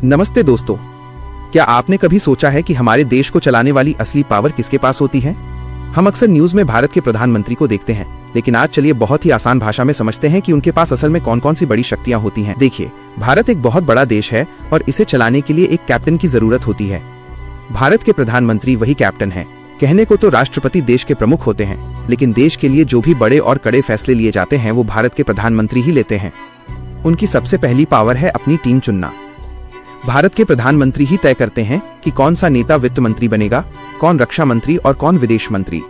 नमस्ते दोस्तों, क्या आपने कभी सोचा है कि हमारे देश को चलाने वाली असली पावर किसके पास होती है? हम अक्सर न्यूज में भारत के प्रधानमंत्री को देखते हैं, लेकिन आज चलिए बहुत ही आसान भाषा में समझते हैं कि उनके पास असल में कौन कौन सी बड़ी शक्तियां होती हैं। देखिए, भारत एक बहुत बड़ा देश है और इसे चलाने के लिए एक कैप्टन की जरूरत होती है। भारत के प्रधानमंत्री वही कैप्टन है। कहने को तो राष्ट्रपति देश के प्रमुख होते हैं, लेकिन देश के लिए जो भी बड़े और कड़े फैसले लिए जाते हैं वो भारत के प्रधानमंत्री ही लेते हैं। उनकी सबसे पहली पावर है अपनी टीम चुनना। भारत के प्रधानमंत्री ही तय करते हैं कि कौन सा नेता वित्त मंत्री बनेगा, कौन रक्षा मंत्री और कौन विदेश मंत्री।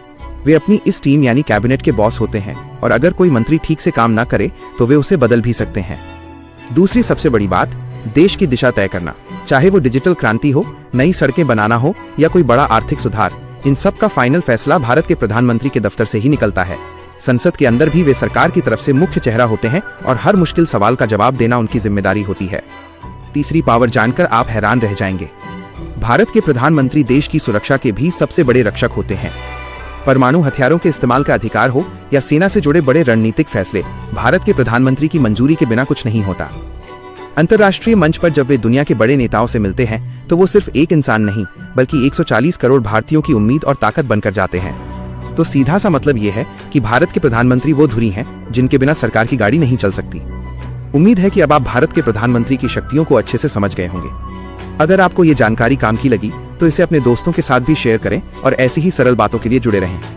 वे अपनी इस टीम यानी कैबिनेट के बॉस होते हैं और अगर कोई मंत्री ठीक से काम ना करे तो वे उसे बदल भी सकते हैं। दूसरी सबसे बड़ी बात, देश की दिशा तय करना। चाहे वो डिजिटल क्रांति हो, नई सड़कें बनाना हो या कोई बड़ा आर्थिक सुधार, इन सब का फाइनल फैसला भारत के प्रधानमंत्री के दफ्तर से ही निकलता है। संसद के अंदर भी वे सरकार की तरफ से मुख्य चेहरा होते हैं और हर मुश्किल सवाल का जवाब देना उनकी जिम्मेदारी होती है। तीसरी पावर जानकर आप हैरान रह जाएंगे। भारत के प्रधानमंत्री देश की सुरक्षा के भी सबसे बड़े रक्षक होते हैं। परमाणु हथियारों के इस्तेमाल का अधिकार हो या सेना से जुड़े बड़े रणनीतिक फैसले, भारत के प्रधानमंत्री की मंजूरी के बिना कुछ नहीं होता। अंतर्राष्ट्रीय मंच पर जब वे दुनिया के बड़े नेताओं से मिलते हैं तो वो सिर्फ एक इंसान नहीं बल्कि 140 करोड़ भारतीयों की उम्मीद और ताकत बनकर जाते हैं। तो सीधा सा मतलब ये है कि भारत के प्रधानमंत्री वो धुरी हैं जिनके बिना सरकार की गाड़ी नहीं चल सकती। उम्मीद है कि अब आप भारत के प्रधानमंत्री की शक्तियों को अच्छे से समझ गए होंगे। अगर आपको ये जानकारी काम की लगी तो इसे अपने दोस्तों के साथ भी शेयर करें और ऐसी ही सरल बातों के लिए जुड़े रहें।